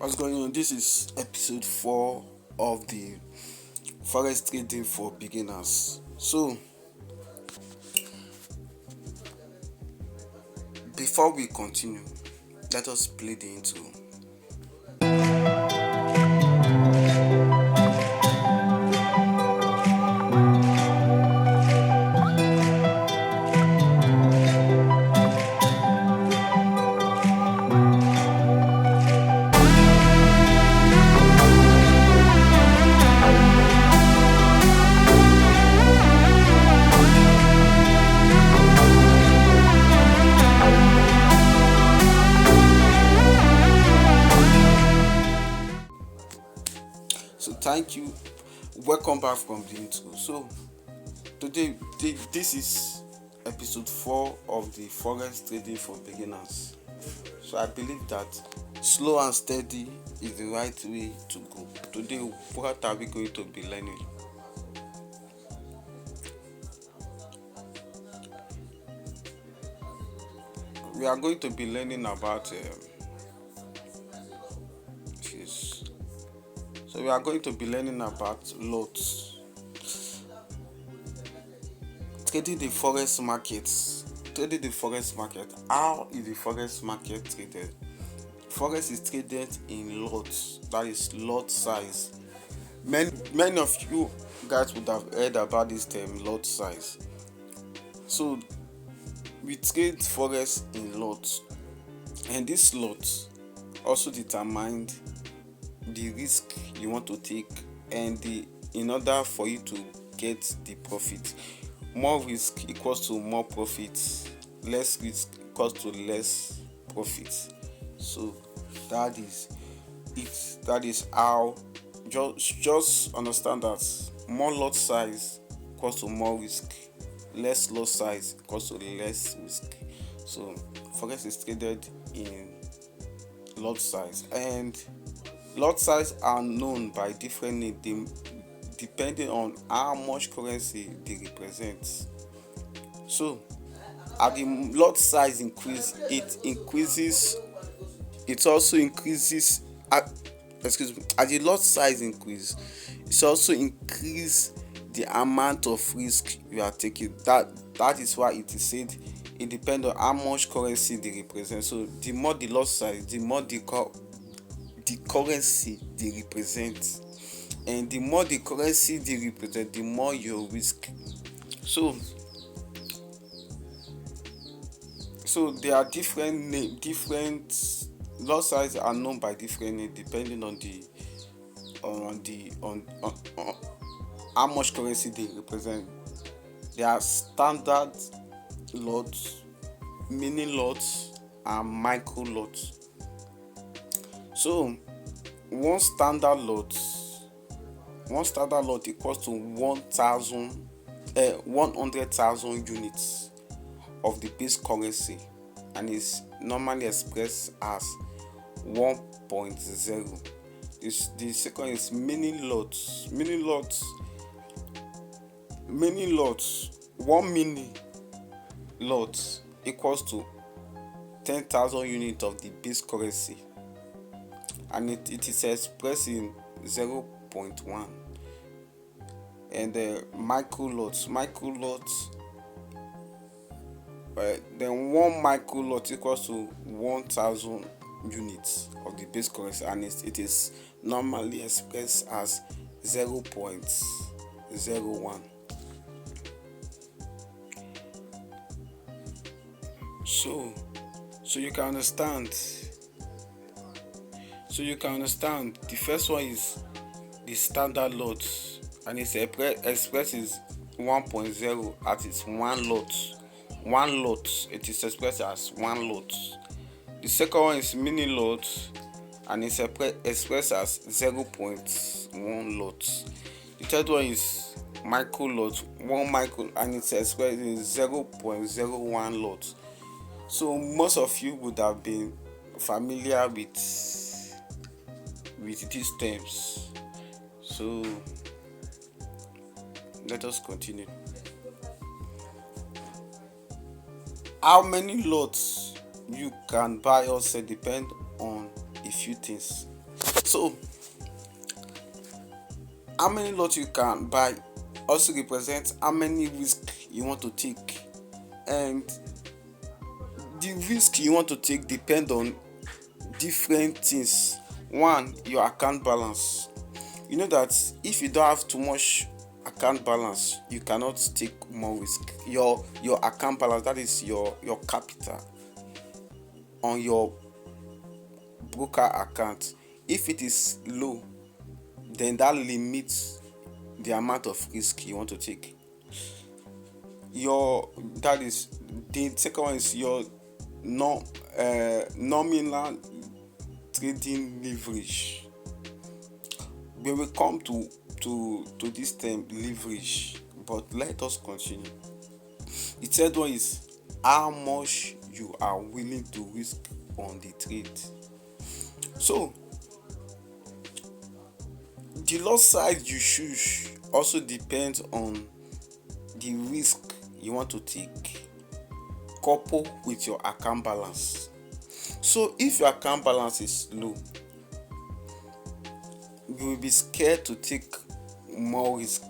What's going on? This is episode 4 of the Forex Trading for Beginners. So, before we continue, let us play the intro. So, thank you. Welcome back from the intro. So, today, this is episode 4 of the Forex Trading for Beginners. So, I believe that slow and steady is the right way to go. Today, what are we going to be learning? We are going to be learning about this. So we are going to be learning about lots. Trading the forex market. Trading the forex market. How is the forex market traded? Forex is traded in lots. That is lot size. Many of you guys would have heard about this term, lot size. So we trade forex in lots, and this lot also determine the risk you want to take, and in order for you to get the profit. More risk equals to more profit, less risk equals to less profit. So that is it. That is how. Just understand that more lot size equals to more risk, less lot size equals to less risk. So forex is traded in lot size, and lot size are known by different names depending on how much currency they represent. So as the lot size increase, it also increases. As the lot size increase, it also increase the amount of risk you are taking. That is why it is said it depends on how much currency they represent. So the more the lot size, the more the currency they represent, and the more the currency they represent, the more your risk. So there are different lot size are known by different names depending on how much currency they represent. There are standard lots, mini lots, and micro lots. So one standard lot equals to 100,000 units of the base currency, and is normally expressed as 1.0. The second is mini lots. One mini lot equals to 10,000 units of the base currency, and it is expressed in 0.1. And the micro lots, then one micro lot equals to 1,000 units of the base currency, and it is normally expressed as 0.01. So you can understand. The first one is the standard lot, and it's expressed is 1.0 at its one lot. It is expressed as one lot. The second one is mini lot, and it's expressed as 0.1 lot. The third one is micro lot, and it's expressed in 0.01 lot. So most of you would have been familiar with these terms. So let us continue. How many lots you can buy or sell depend on a few things. So how many lot you can buy also represents how many risk you want to take, and the risk you want to take depend on different things. One, your account balance. You know that if you don't have too much account balance, you cannot take more risk. Your account balance, that is your capital on your broker account, if it is low, then that limits the amount of risk you want to take. Your that is The second one is your no nominal trading leverage. We will come to this term leverage, but let us continue. The third one is how much you are willing to risk on the trade. So the lot size you choose also depends on the risk you want to take, coupled with your account balance. So if your account balance is low, you will be scared to take more risk.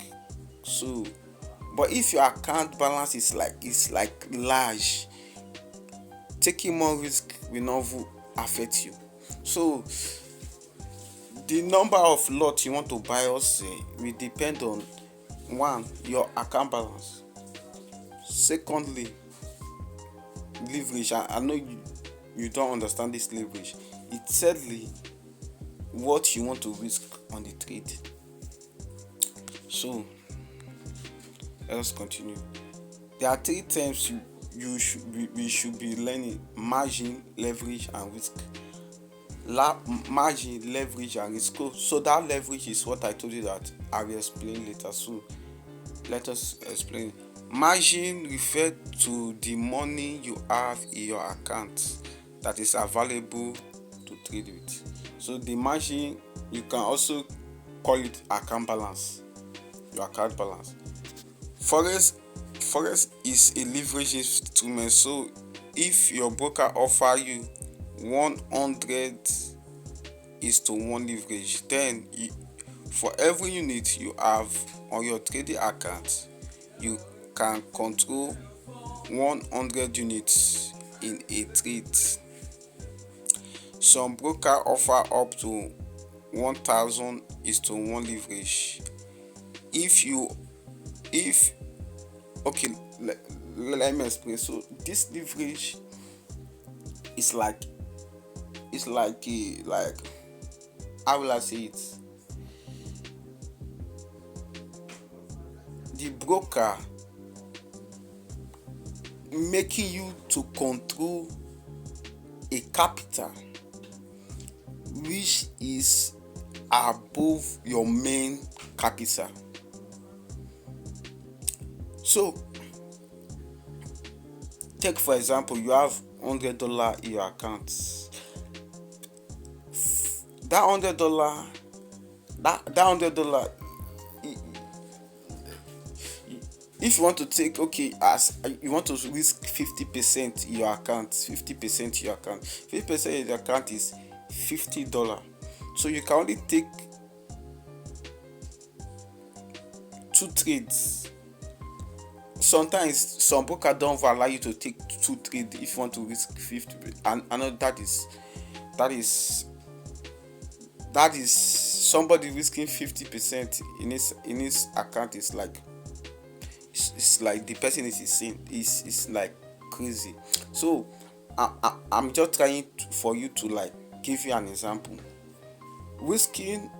So but if your account balance is like large, taking more risk will not affect you. So the number of lot you want to buy also will depend on, one, your account balance. Secondly, leverage. I know you don't understand this leverage. It's thirdly, what you want to risk on the trade. So let us continue. There are three terms we should be learning: margin, leverage, and risk. Margin, leverage, and risk. So that leverage is what I told you that I will explain later. So let us explain. Margin refers to the money you have in your account that is available to trade with. So the margin, you can also call it account balance. Your account balance. Forex is a leverage instrument. So if your broker offer you 100:1 leverage, then for every unit you have on your trading account, you can control 100 units in a trade. Some broker offer up to 1000:1 leverage. Let me explain. So this leverage is like how will I say it? The broker making you to control a capital which is above your main capital. So take for example, you have $100 in your account. That $100, if you want to take, as you want to risk 50% in your account, 50% in your account, 50% in your account is $50. So you can only take 2 trades. Sometimes some broker don't allow you to take 2 trades if you want to risk 50. And I know that is somebody risking 50% in his account. Is like, it's like the person is insane. It's like crazy. So I'm just trying for you to like give you an example. Risking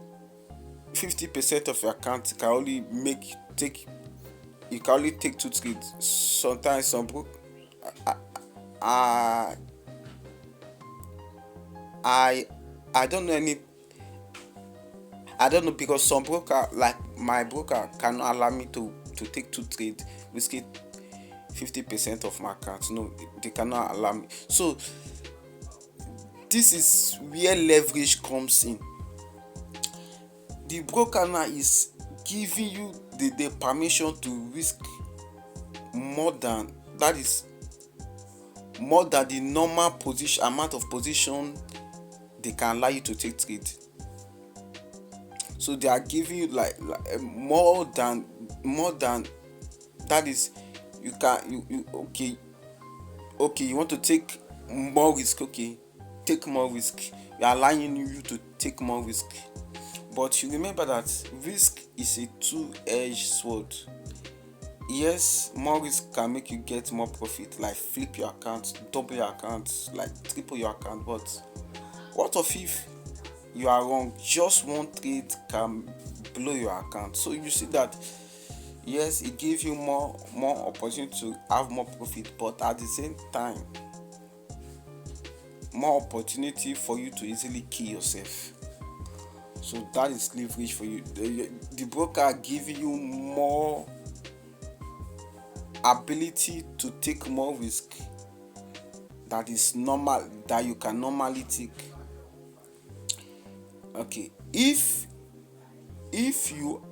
50% of your account can only you can only take 2 trades. Sometimes some broker, I don't know because some broker, like my broker, cannot allow me to take 2 trades risking 50% of my account. No, they cannot allow me. So this is where leverage comes in. The broker now is giving you the permission to risk more than the normal amount of position they can allow you to take trade. So they are giving you more than that. Is you can you okay, you want to take more risk. Okay, take more risk. We are allowing you to take more risk, but you remember that risk is a two-edged sword. Yes, more risk can make you get more profit, like flip your account, double your account, like triple your account. But what of if you are wrong? Just one trade can blow your account. So you see that yes, it gives you more opportunity to have more profit, but at the same time more opportunity for you to easily kill yourself. So that is leverage for you. The broker giving you more ability to take more risk that is normal, that you can normally take. Okay, if you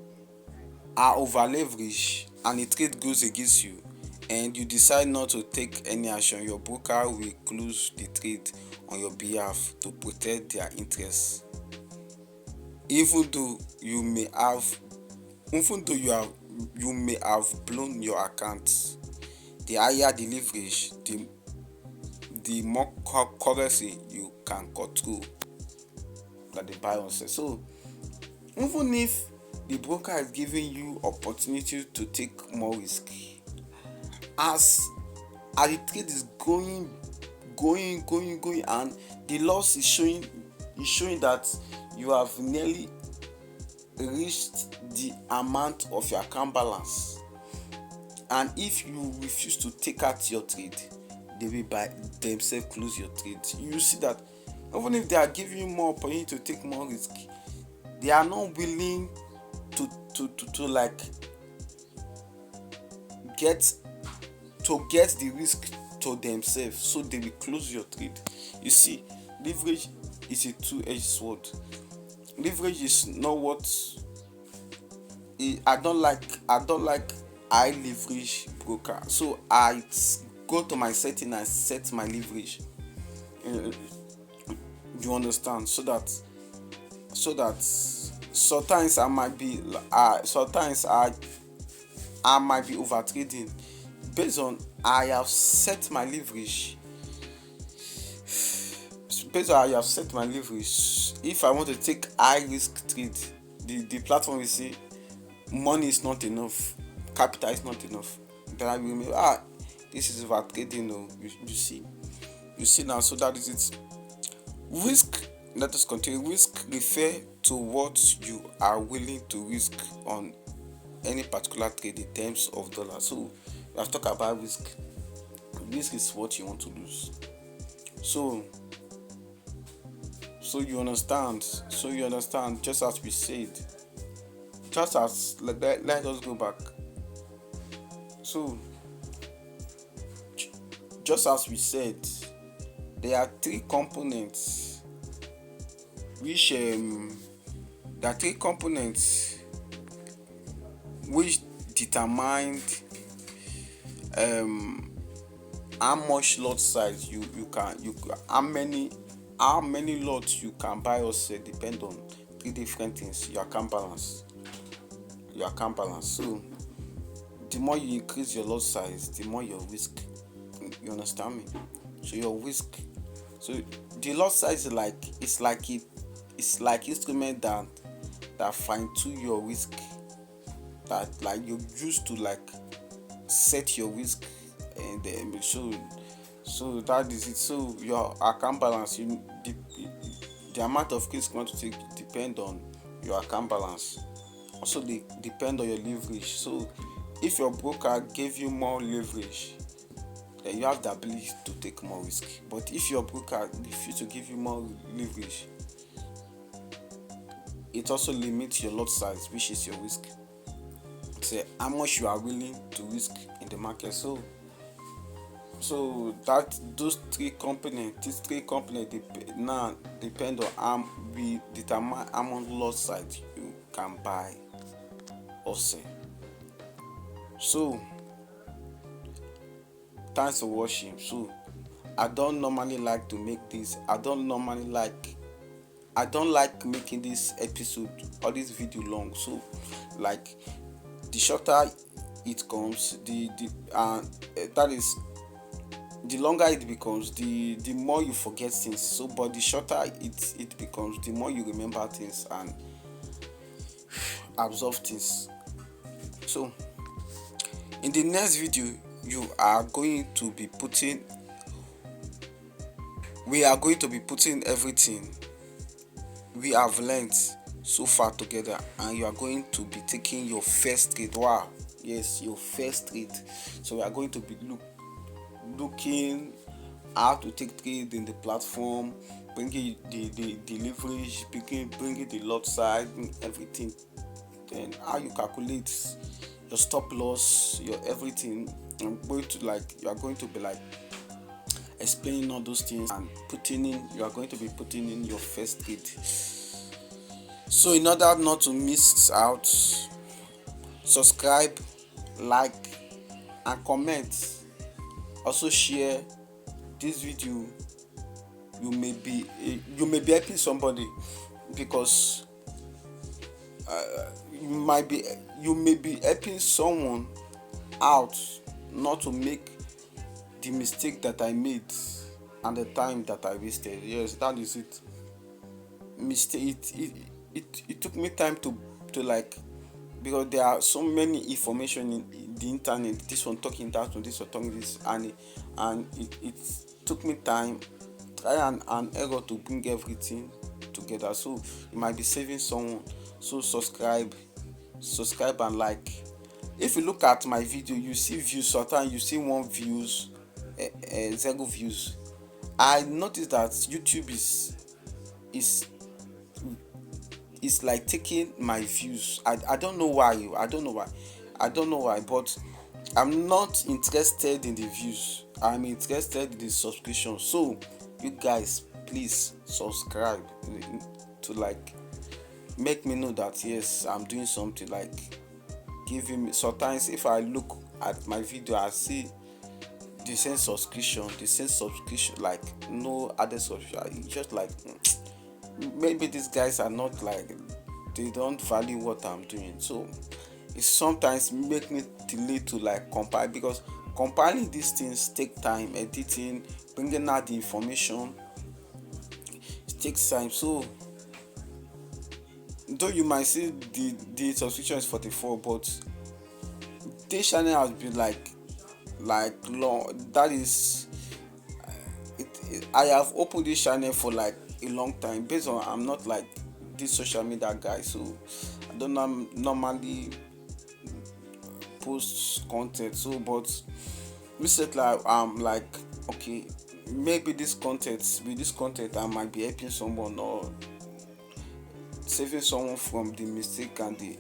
are over leveraged and a trade goes against you and you decide not to take any action, your broker will close the trade on your behalf to protect their interests. Even though you may have you may have blown your account, the higher the leverage, the more currency you can control that they buy or sell. So even if the broker is giving you opportunity to take more risk, as the trade is going, and the loss is showing that you have nearly reached the amount of your account balance, and if you refuse to take out your trade, they will by themselves close your trade. You see that even if they are giving you more opportunity to take more risk, they are not willing to like get the risk to themselves, so they will close your trade. You see, leverage is a two-edged sword. Leverage is not what I don't like high leverage broker. So I go to my setting and set my leverage. You understand? So that sometimes I might be over trading based on I have set my leverage. Based on I have set my leverage, if I want to take high risk trade, the platform will say money is not enough, capital is not enough. Then I will remember, this is over trading. No, you see now. So that is it. Risk, let us continue. Risk refer to what you are willing to risk on any particular trade in terms of dollars. So we have talked about risk. Risk is what you want to lose. So you understand. Just as we said. Let us go back. So just as we said, there are three components which determine how much lot size you can how many lots you can buy or sell. Depend on three different things. Your account balance. So the more you increase your lot size, the more your risk. You understand me? So your risk. So the lot size is like instrument that fine tune your risk, that like you used to like set your risk, and so that is it. So your account balance, the amount of risk you want to take depend on your account balance. Also they depend on your leverage. So if your broker gave you more leverage, then you have the ability to take more risk. But if your broker refuses to give you more leverage, it also limits your lot size, which is your risk. Say how much you are willing to risk in the market. So that these three components now depend on how we determine how much lot size you can buy or sell. So thanks for watching. So I don't normally like to make this. I don't normally like I don't like making this episode or this video long, so like the shorter it comes, that is, the longer it becomes, the more you forget things. So but the shorter it becomes, the more you remember things and absorb things. So in the next video, you are going to be putting we are going to be putting everything we have learned so far together, and you are going to be taking your first trade. Wow, yes, your first trade. So we are going to be looking how to take trade in the platform, bringing the leverage, bringing the lot size, everything. Then how you calculate your stop loss, your everything. I'm going to you are going to be explaining all those things and you are going to be putting in your first trade. So in order not to miss out, subscribe, like and comment. Also share this video. You may be helping somebody, because you may be helping someone out not to make the mistake that I made and the time that I wasted. Yes, that is it. It took me time to because there are so many information in the internet. This one talking that one, this one talking this, and it took me time, try and error to bring everything together. So you might be saving someone. So subscribe and like. If you look at my video, you see views. Sometimes you see 1 views, 0 views. I noticed that YouTube is like taking my views. I don't know why. But I'm not interested in the views. I'm interested in the subscription. So you guys, please subscribe to make me know that yes, I'm doing something, giving me. Sometimes if I look at my video, I see the same subscription, like no added subscription. It's just maybe these guys are not they don't value what I'm doing. So it sometimes make me delay to compile, because compiling these things take time. Editing, bringing out the information, it takes time. So though you might see the subscription is 44, but this channel has been long. That is I have opened this channel for a long time. Based on I'm not this social media guy, so I don't normally post content. So but recently I'm okay, maybe this content I might be helping someone or saving someone from the mistake, and the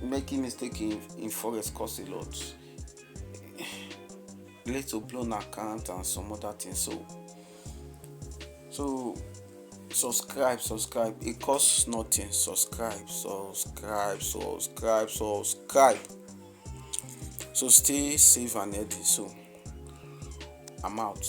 making mistake in forex cost a lot, little blown account and some other things. So subscribe. It costs nothing. Subscribe. So stay safe and healthy. So I'm out.